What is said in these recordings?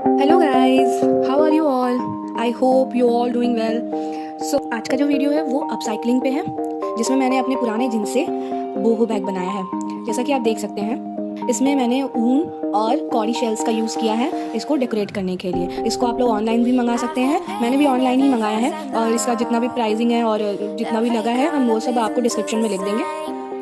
Hello guys, how are you all? I hope you all doing well. So आज का जो video है वो अपसाइकलिंग पे है, जिसमें मैंने अपने पुराने जींस से बोहो बैग बनाया है। जैसा कि आप देख सकते हैं, इसमें मैंने ऊन और कॉरी शेल्स का यूज़ किया है इसको डेकोरेट करने के लिए। इसको आप लोग ऑनलाइन भी मंगा सकते हैं, मैंने भी ऑनलाइन ही मंगाया है। और इसका जितना भी प्राइसिंग है और जितना भी लगा है हम वो सब आपको डिस्क्रिप्शन में लिख देंगे,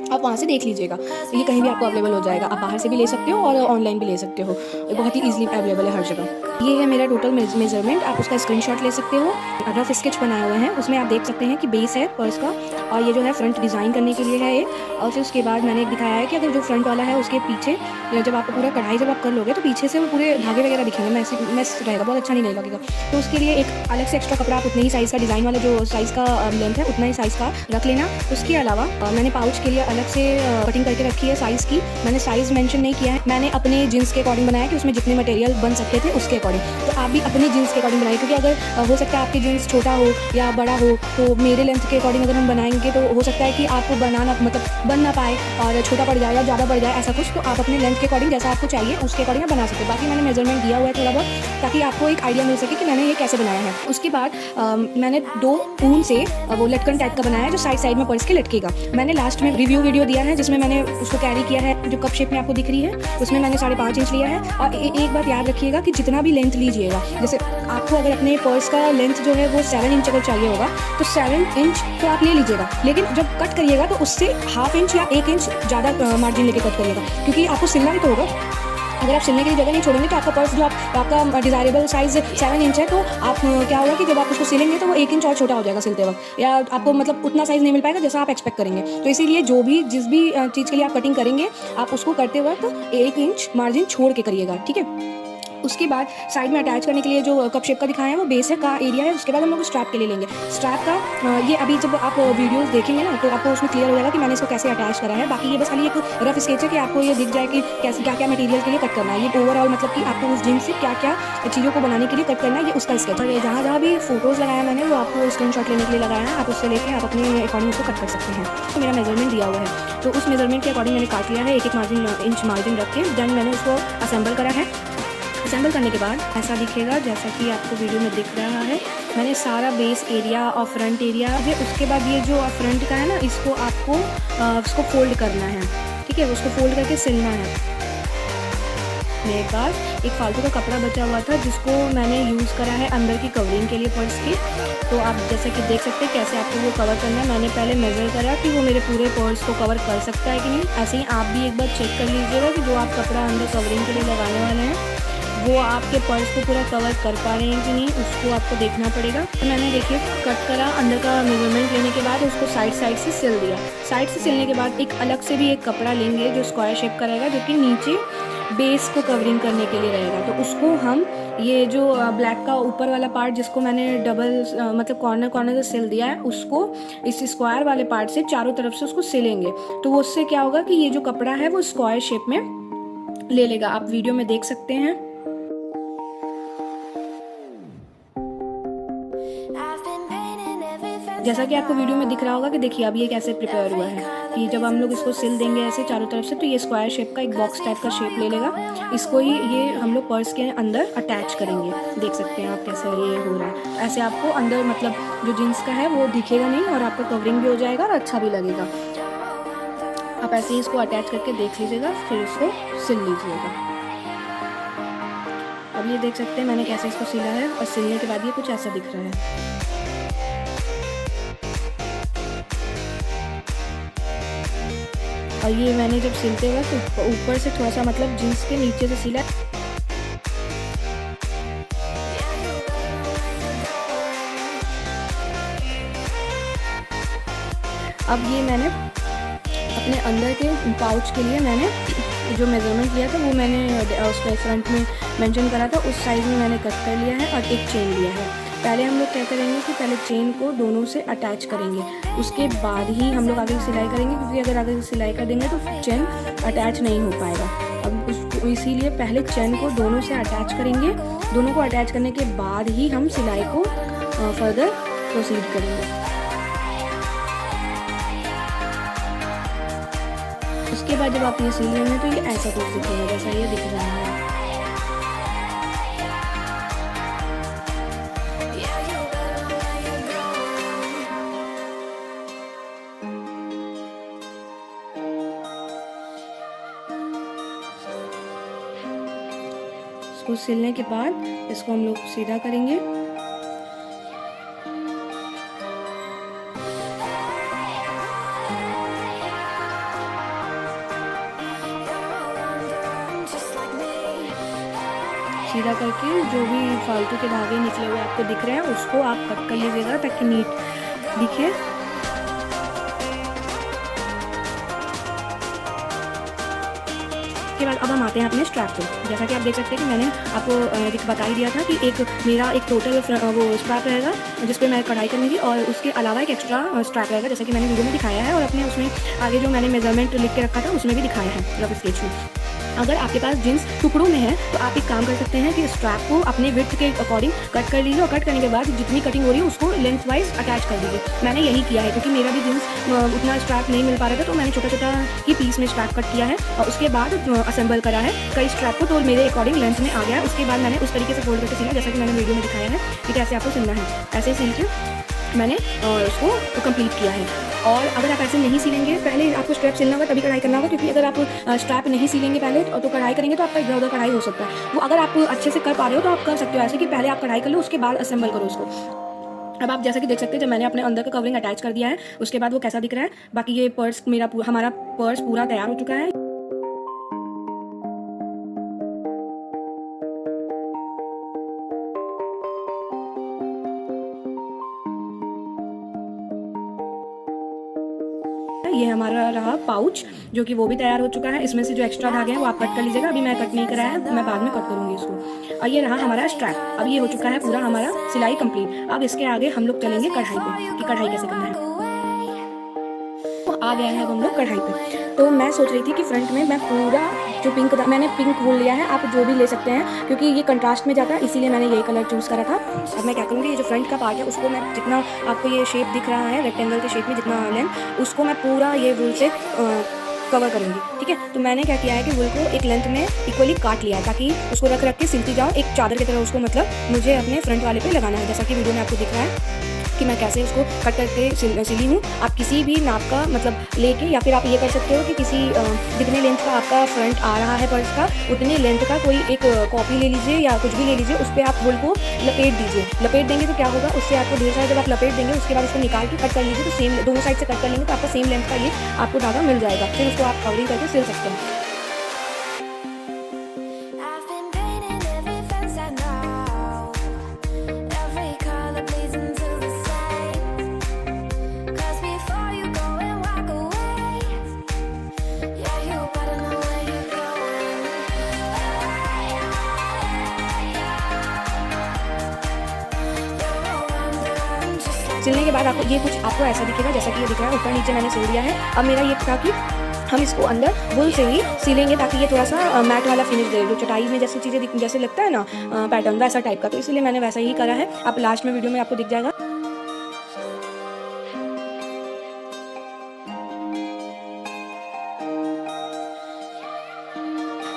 आप वहाँ से देख लीजिएगा। ये कहीं भी आपको अवेलेबल हो जाएगा, आप बाहर से भी ले सकते हो और ऑनलाइन भी ले सकते हो, बहुत ही ईजिली अवेलेबल है हर जगह। ये है मेरा टोटल मेजरमेंट, आप उसका स्क्रीनशॉट ले सकते हो। रफ स्केच बनाए हुए हैं, उसमें आप देख सकते हैं कि बेस है पर्स का, और ये जो है फ्रंट डिज़ाइन करने के लिए है ये। और फिर उसके बाद मैंने दिखाया है कि अगर जो फ्रंट वाला है उसके पीछे जब आप पूरा कढ़ाई जब आप कर लोगे तो पीछे से वो पूरे धागे वगैरह दिखेंगे, मैस रहेगा, बहुत अच्छा नहीं लगेगा। तो उसके लिए एक अलग से एक्स्ट्रा कपड़ा आप उतने ही साइज़ का, डिज़ाइन वाला जो साइज़ का लेंथ है उतना ही साइज़ का रख लेना। उसके अलावा मैंने पाउच के लिए अलग से कटिंग करके रखी है साइज़ की। मैंने साइज़ मेंशन नहीं किया है, मैंने अपने जीन्स के अकॉर्डिंग बनाया कि उसमें जितने मटेरियल बन सकते थे उसके अकॉर्डिंग। तो आप भी अपने जीन्स के अकॉर्डिंग बनाइए, क्योंकि अगर हो सकता है आपकी जीन्स छोटा हो या बड़ा हो, तो मेरे लेंथ के अकॉर्डिंग अगर हम बनाएंगे तो हो सकता है कि आपको बनाना मतलब बन ना पाए और छोटा पड़ जाए या ज़्यादा पड़ जाए ऐसा कुछ। तो आप अपने लेंथ के अकॉर्डिंग जैसा आपको चाहिए उसके अकॉर्डिंग आप बना सकते हो। बाकी मैंने मेजरमेंट दिया हुआ है थोड़ा बहुत, ताकि आपको एक आइडिया मिल सके कि मैंने ये कैसे बनाया है। उसके बाद मैंने 2 ऊन से वो लटकन टाइप का बनाया है जो साइड साइड में पर्स के लटकेगा। मैंने लास्ट में रिव्यू वीडियो दिया है जिसमें मैंने उसको कैरी किया है, जो कप शेप में आपको दिख रही है उसमें मैंने 5.5 इंच लिया है। और एक बात याद रखिएगा कि जितना भी लेंथ लीजिएगा, जैसे आपको अगर अपने पर्स का लेंथ जो है वो 7 इंच अगर चाहिए होगा तो 7 इंच तो आप ले लीजिएगा, लेकिन जब कट करिएगा तो उससे ½ इंच या 1 इंच ज़्यादा मार्जिन लेके कट करिएगा, क्योंकि आपको सिलना भी तो होगा। अगर आप सिलने के लिए जगह नहीं छोड़ेंगे तो आपका पर्स जो आपका डिज़ायरेबल साइज़ 7 इंच है, तो आप क्या होगा कि जब आप उसको सिलेंगे तो वो 1 इंच और छोटा हो जाएगा सिलते वक्त, या आपको मतलब उतना साइज़ नहीं मिल पाएगा जैसा आप एक्सपेक्ट करेंगे। तो इसीलिए जिस भी चीज़ के लिए आप कटिंग करेंगे आप उसको करते वक्त 1 इंच मार्जिन छोड़ के करिएगा, ठीक है। उसके बाद साइड में अटैच करने के लिए जो कप शेप का दिखाया है वो बेस है का एरिया है। उसके बाद हम लोग स्ट्रैप के लिए लेंगे। स्ट्रैप का ये अभी जब आप वीडियोस देखेंगे ना तो आपको उसमें क्लियर हो जाएगा कि मैंने इसको कैसे अटैच करा है। बाकी ये बस खाली एक रफ स्केच है कि आपको ये दिख जाए कि कैसे क्या क्या मटेरियल के लिए कट करना है। ये ओवरऑल मतलब कि आपको उस जीन्स से क्या क्या चीज़ों को बनाने के लिए कट करना है, ये उसका स्केच है। जहाँ जहाँ भी फोटोज़ लगाया मैंने वो आपको स्क्रीनशॉट लेने के लिए लगाया है, आप उससे लेकर आप अपने अकॉर्डिंग उसको कट कर सकते हैं। तो मेरा मेजरमेंट दिया हुआ है, तो उस मेजरमेंट के अकॉर्डिंग मैंने काट लिया है, एक इंच मार्जिन रख के। देन मैंने उसको असेंबल करा है। असेंबल करने के बाद ऐसा दिखेगा जैसा कि आपको वीडियो में दिख रहा है। मैंने सारा बेस एरिया और फ्रंट एरिया है। उसके बाद ये जो फ्रंट का है ना, इसको आपको उसको फोल्ड करना है, ठीक है। उसको फोल्ड करके सिलना है। मेरे पास एक फालतू का कपड़ा बचा हुआ था जिसको मैंने यूज़ करा है अंदर की कवरिंग के लिए पर्स की। तो आप जैसे कि देख सकते हैं कैसे आपको वो कवर करना है। मैंने पहले मेज़र करा कि वो मेरे पूरे पर्स को कवर कर सकता है कि नहीं। ऐसे ही आप भी एक बार चेक कर लीजिएगा कि जो आप कपड़ा अंदर कवरिंग के लिए लगाने वाले हैं वो आपके पर्स को पूरा कवर कर पा रहे हैं कि नहीं, उसको आपको देखना पड़ेगा। तो मैंने देखिए कट करा, अंदर का मेजरमेंट लेने के बाद उसको साइड से सिल दिया। साइड से सिलने के बाद एक अलग से भी एक कपड़ा लेंगे जो स्क्वायर शेप का रहेगा, जो कि नीचे बेस को कवरिंग करने के लिए रहेगा। तो उसको हम ये जो ब्लैक का ऊपर वाला पार्ट जिसको मैंने डबल मतलब कॉर्नर से सिल दिया है, उसको इस स्क्वायर वाले पार्ट से चारों तरफ से उसको सिलेंगे। तो वो उससे क्या होगा कि ये जो कपड़ा है वो स्क्वायर शेप में ले लेगा। आप वीडियो में देख सकते हैं। जैसा कि आपको वीडियो में दिख रहा होगा कि देखिए अब ये कैसे प्रिपेयर हुआ है कि जब हम लोग इसको सिल देंगे ऐसे चारों तरफ से तो ये स्क्वायर शेप का एक बॉक्स टाइप का शेप ले लेगा। इसको ही ये हम लोग पर्स के अंदर अटैच करेंगे। देख सकते हैं आप कैसे ये हो रहा है। ऐसे आपको अंदर मतलब जो जीन्स का है वो दिखेगा नहीं और आपका कवरिंग भी हो जाएगा और अच्छा भी लगेगा। आप ऐसे ही इसको अटैच करके देख लीजिएगा, फिर इसको सिल लीजिएगा। अब ये देख सकते हैं मैंने कैसे इसको सिला है, और सिलने के बाद ये कुछ ऐसा दिख रहा है। और ये मैंने जब सिलते वक्त ऊपर से थोड़ा सा मतलब जीन्स के नीचे से सिला। अब ये मैंने अपने अंदर के पाउच के लिए मैंने जो मेजरमेंट लिया था वो मैंने उसके फ्रंट में मेंशन करा था, उस साइज़ में मैंने कट कर लिया है और एक चेन लिया है। पहले हम लोग क्या करेंगे कि पहले चेन को दोनों से अटैच करेंगे, उसके बाद ही हम लोग आगे की सिलाई करेंगे, क्योंकि अगर आगे की सिलाई कर देंगे तो चेन अटैच नहीं हो पाएगा। अब उसको इसीलिए पहले चेन को दोनों से अटैच करेंगे। दोनों को अटैच करने के बाद ही हम सिलाई को फर्दर प्रोसीड करेंगे। उसके बाद जब आप ये सिल लेंगे तो ये ऐसा कुछ दिखेगा जैसा ये दिख रहा है। इसको सिलने के बाद इसको हम लोग सीधा करेंगे। सीधा करके जो भी फालतू के धागे निकले हुए आपको दिख रहे हैं उसको आप कट कर लीजिएगा ताकि नीट दिखे। उसके बाद अब हम आते हैं अपने स्ट्रैप पे। जैसा कि आप देख सकते हैं कि मैंने आपको बता ही दिया था कि मेरा एक टोटल वो स्ट्रैप रहेगा जिस पे मैं कढ़ाई करूँगी और उसके अलावा एक एक्स्ट्रा स्ट्रैप रहेगा, जैसा कि मैंने वीडियो में दिखाया है और अपने उसमें आगे जो मैंने मेजरमेंट लिख के रखा था उसमें भी दिखाया है रफ स्केच में। अगर आपके पास जीन्स टुकड़ों में है तो आप एक काम कर सकते हैं कि स्ट्रैप को अपने विड्थ के अकॉर्डिंग कट कर लीजिए और कट करने के बाद जितनी कटिंग हो रही है उसको लेंथ वाइज अटैच कर दीजिए। मैंने यही किया है क्योंकि मेरा भी जीन्स उतना स्ट्रैप नहीं मिल पा रहा था, तो मैंने छोटा छोटा ही पीस में स्ट्रैप कट किया है और उसके बाद असेंबल करा है कई स्ट्रैप को, तो मेरे अकॉर्डिंग लेंथ में आ गया है। उसके बाद मैंने उस तरीके से फोल्ड करके सिला जैसा कि मैंने वीडियो में दिखाया है कि कैसे आपको सिलना है। ऐसे सिल के मैंने उसको कंप्लीट किया है। और अगर आप ऐसे नहीं सिलेंगे, पहले आपको स्ट्रैप सिलना होगा तभी कढ़ाई करना होगा, क्योंकि अगर आप स्ट्रैप नहीं सिलेंगे पहले तो कढ़ाई करेंगे तो आपका इधर उधर कढ़ाई हो सकता है। वो अगर आप अच्छे से कर पा रहे हो तो आप कर सकते हो ऐसे कि पहले आप कढ़ाई कर लो उसके बाद असेंबल करो उसको। अब आप जैसा कि देख सकते हैं जब मैंने अपने अंदर का कवरिंग अटैच कर दिया है उसके बाद वो कैसा दिख रहा है। बाकी ये पर्स हमारा पर्स पूरा तैयार हो चुका है। ये हमारा रहा पाउच जो कि वो भी तैयार हो चुका है। इसमें से जो एक्स्ट्रा धागे हैं वो आप कट कर लीजिएगा, अभी मैं कट नहीं कराया है, मैं बाद में कट करूँगी इसको। और ये रहा हमारा स्ट्रैप। अब ये हो चुका है पूरा हमारा सिलाई कंप्लीट। अब इसके आगे हम लोग चलेंगे कढ़ाई पे कि कढ़ाई कैसे करना है। तो आ गया है अब हम लोग कढ़ाई पे। तो मैं सोच रही थी कि फ्रंट में मैं पूरा जो मैंने पिंक वूल लिया है, आप जो भी ले सकते हैं क्योंकि ये कंट्रास्ट में जाता है, इसीलिए मैंने यही कलर चूज़ करा था। अब मैं क्या करूँगी, ये जो फ्रंट का पार्ट है उसको मैं जितना आपको ये शेप दिख रहा है रेक्टेंगल के शेप में जितना लेंथ, उसको मैं पूरा ये वूल से कवर करूँगी। ठीक है, तो मैंने क्या किया है कि वूल को एक लेंथ में इक्वली काट लिया है ताकि उसको रख के सिलती जाऊँ एक चादर की तरह। उसको मतलब मुझे अपने फ्रंट वाले पे लगाना है, जैसा कि वीडियो में आपको दिख रहा है कि मैं कैसे उसको कट करके सिली हूँ। आप किसी भी नाप का मतलब लेके या फिर आप ये कर सकते हो कि किसी जितने लेंथ का आपका फ्रंट आ रहा है पर्स का उतने लेंथ का कोई एक कॉपी ले लीजिए या कुछ भी ले लीजिए, उस पर आप वूल को लपेट दीजिए। लपेट देंगे तो क्या होगा, उससे आपको ढेर सारा जब आप लपेट देंगे उसके बाद उसको निकाल के कट कर लीजिए तो सेम दोनों साइड से कट कर लेंगे तो आपका सेम लेंथ का ये आपको धागा मिल जाएगा। फिर उसको आप कवरिंग करके सिल सकते हैं। सिलने के बाद आपको ये कुछ आपको ऐसा दिखेगा जैसा कि ये दिख रहा है, ऊपर नीचे मैंने सिल दिया है। अब मेरा ये था कि हम इसको अंदर वूल से ही सिलेंगे ताकि ये थोड़ा सा मैट वाला फिनिश दे, जो चटाई में जैसी चीज़ें जैसे लगता है ना पैटर्न वैसा टाइप का, तो इसलिए मैंने वैसा ही करा है। आप लास्ट में वीडियो में आपको दिख जाएगा।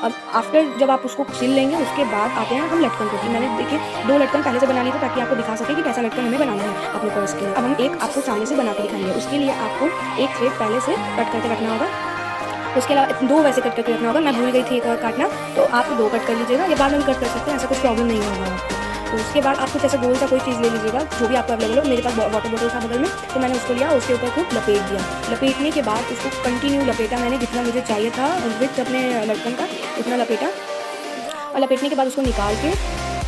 अब आफ्टर जब आप उसको सिल लेंगे उसके बाद आते हैं हम लटकन को। मैंने देखिए 2 लटकन पहले से बना लिए थे ताकि आपको दिखा सके कि कैसा लटकन हमें बनाना है अपने पर्स के लिए। अब हम एक आपको सामने से बना के दिखाएंगे, उसके लिए आपको एक थ्रेड पहले से कट करके रखना होगा। उसके अलावा 2 वैसे कट करके रखना होगा, मैं भूल गई थी एक और काटना, तो आप 2 कट कर लीजिएगा, ये बाद में कट कर सकते हैं, ऐसा कुछ प्रॉब्लम नहीं होगा आपको। तो उसके बाद आप कुछ ऐसा गोल सा कोई चीज़ ले लीजिएगा जो भी आपको अवेलेबल हो। मेरे पास वाटर बॉटल था बगल में तो मैंने उसको लिया, उसके ऊपर खूब लपेट दिया। लपेटने के बाद उसको कंटिन्यू लपेटा मैंने, जितना मुझे चाहिए था विड्थ अपने लटकन का उतना लपेटा। और लपेटने के बाद उसको निकाल के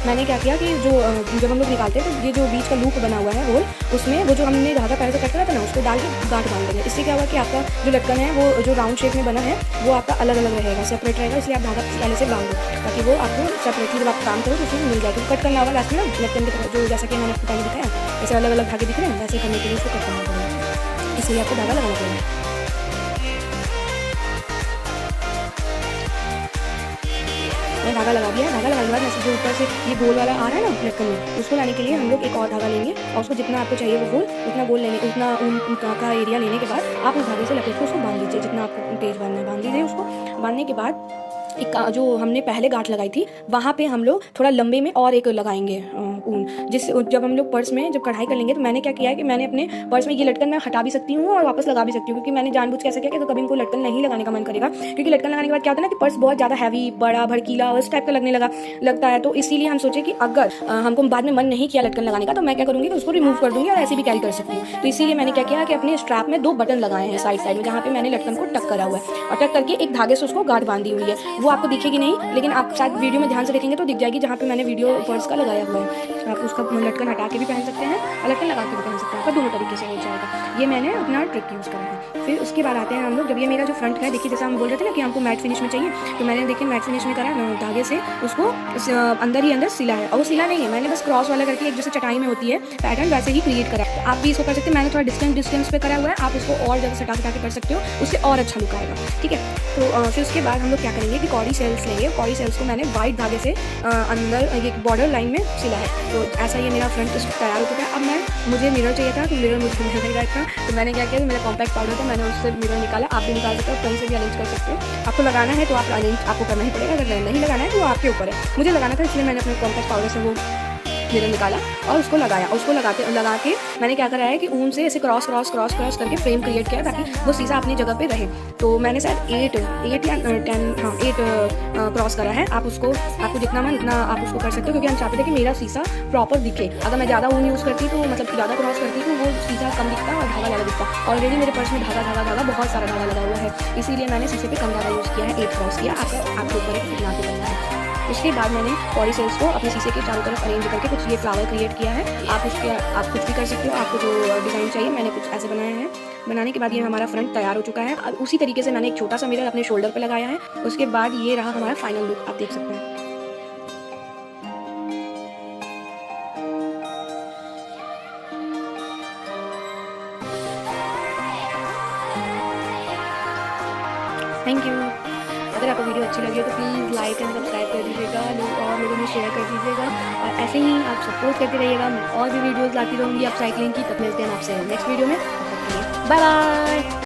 मैंने क्या किया कि जब हम लोग निकालते हैं तो ये जो बीच का लूप बना हुआ है रोल, उसमें वो जो हमने धागा पहले से कट करा था ना उसको डाल के गांठ बांध देंगे। इससे क्या होगा कि आपका जो लटकन है वो जो राउंड शेप में बना है वो आपका अलग अलग रहेगा, सेपरेट रहेगा। इसलिए आप धागा पहले से बांध दो ताकि वो आपको सेपरेटली जब आप काम करो तो उसमें मिल जाए। तो कट करना होगा लास्ट में ना लटकन की तरह, जो जैसा कि मैंने आपको पहले दिखाया ऐसे अलग अलग धागे दिख रहे हैं, वैसे करने के लिए उसको कट करना पड़ेगा, इसलिए आपको धागा लगाना पड़ेगा। मैंने धागा लगा दिया। धागा लगाने के बाद जैसे जो ऊपर से ये गोल वाला आ रहा है ना लटकन में, उसको लाने के लिए हम लोग एक और धागा लेंगे और उसको जितना आपको चाहिए वो गोल उतना गोल लेने उतना ऊन का एरिया लेने के बाद आप उस धागे से लपेट को उसको बांध लीजिए, जितना आपको पेज बांधना है बांध लीजिए। उसको बांधने के बाद एक जो हमने पहले गांठ लगाई थी वहाँ पे हम लोग थोड़ा लंबे में और एक लगाएंगे ऊन, जिस जब हम लोग पर्स में जब कढ़ाई कर लेंगे तो मैंने क्या किया है कि मैंने अपने पर्स में ये लटकन मैं हटा भी सकती हूँ और वापस लगा भी सकती हूँ, क्योंकि मैंने जानबूझ के ऐसा किया कि कभी इनको लटकन नहीं लगाने का मन करेगा, क्योंकि लटकन लगाने के बाद क्या होता है ना कि पर्स बहुत ज़्यादा हैवी, बड़ा, भड़कीला उस टाइप का लगता है। तो इसीलिए हम सोचे कि अगर हमको बाद में मन नहीं किया लटकन लगाने का तो मैं क्या करूँगी कि उसको रिमूव कर दूँगी और ऐसे भी कैरी कर सकती हूँ। तो इसीलिए मैंने क्या किया कि अपने स्ट्रैप में 2 बटन लगाए हैं साइड में, जहाँ पे मैंने लटकन को टक करा हुआ है और टक करके एक धागे से उसको गांठ बांधी हुई है। वो आपको दिखेगी नहीं, लेकिन आप शायद वीडियो में ध्यान से देखेंगे तो दिख जाएगी, जहाँ पे मैंने वीडियो पर्स का लगाया हुआ है। आप उसका लटकन हटा के भी पहन सकते हैं और लटकन लगा के भी पहन सकते हैं, आपका दोनों तरीके से हो जाएगा। ये मैंने अपना ट्रिक यूज़ करा है। फिर उसके बाद आते हैं हम लोग, जब ये मेरा जो फ्रंट है, देखिए जैसा हम बोल रहे थे ना कि हमको मैट फिनिश में चाहिए, तो मैंने देखिए मैट फिनिश में करा धागे से उसको अंदर ही अंदर सिला है। और वो सिला नहीं है, मैंने बस क्रॉस वाला करके एक जैसे चटाई में होती है पैटर्न वैसे ही क्रिएट करा है। आप भी इसको कर सकते हैं, मैंने थोड़ा डिस्टेंस पे करा हुआ है, आप इसको और जगह सटा के कर सकते हो, उससे और अच्छा लुक आएगा। ठीक है, तो फिर उसके बाद हम लोग क्या करेंगे कि कॉडी सेल्स लेंगे। कॉडी सेल्स को मैंने वाइट धागे से अंदर एक बॉर्डर लाइन में सिला है। तो ऐसा ये मेरा फ्रंट तैयार हो चुका है। अब मुझे मिरर चाहिए था, तो मिरर मुझे मिल नहीं रहा था, तो मैंने क्या किया, मेरा कॉम्पैक्ट पाउडर था, मैंने उससे मिरर निकाला। आप भी निकाल सकते हो, कहीं से भी अरेंज कर सकते हो। आपको लगाना है तो आपको करना ही पड़ेगा, अगर नहीं लगाना है तो वो आपके ऊपर है। मुझे लगाना था इसलिए मैंने अपने कॉम्पैक्ट पाउडर से वो मिरर निकाला और उसको लगाया। उसको लगा के मैंने क्या करा है कि ऊन से ऐसे क्रॉस करके फ्रेम क्रिएट किया ताकि वो शीशा अपनी जगह पे रहे। तो मैंने शायद 8 या 10 क्रॉस करा है। आपको जितना मन उतना आप उसको कर सकते हो, क्योंकि हम चाहते थे कि मेरा शीशा प्रॉपर दिखे। अगर मैं ज़्यादा ऊन यूज़ करती तो मतलब ज़्यादा क्रॉस करती तो वो शीशा कम दिखता और धागा ज़्यादा दिखता। ऑलरेडी मेरे पर्स में धागा बहुत सारा धागा लगा हुआ है, इसीलिए मैंने शीशे पे कम धागा यूज़ किया है, 8 क्रॉस किया। आपके ऊपर है कितना आपको करना है। उसके बाद मैंने कॉडी सेल्स को अपने शीशे के चारों तरफ अरेंज करके कुछ ये फ्लावर क्रिएट किया है। आप कुछ भी कर सकते हो, आपको जो डिज़ाइन चाहिए मैंने कुछ ऐसे बनाया है। बनाने के बाद ये हमारा फ्रंट तैयार हो चुका है। अब उसी तरीके से मैंने एक छोटा सा मिरर अपने शोल्डर पे लगाया है। उसके बाद ये रहा हमारा फाइनल लुक, आप देख सकते हैं। Thank you. अगर आपको वीडियो अच्छी लगी हो तो प्लीज़ लाइक एंड सब्सक्राइब कर दीजिएगा, और लोगों में शेयर कर दीजिएगा, और ऐसे ही आप सपोर्ट करते रहिएगा। मैं और भी वीडियोज़ लाती रहूँगी अपसाइक्लिंग की। तब मिलते हैं आपसे नेक्स्ट वीडियो में। Bye bye.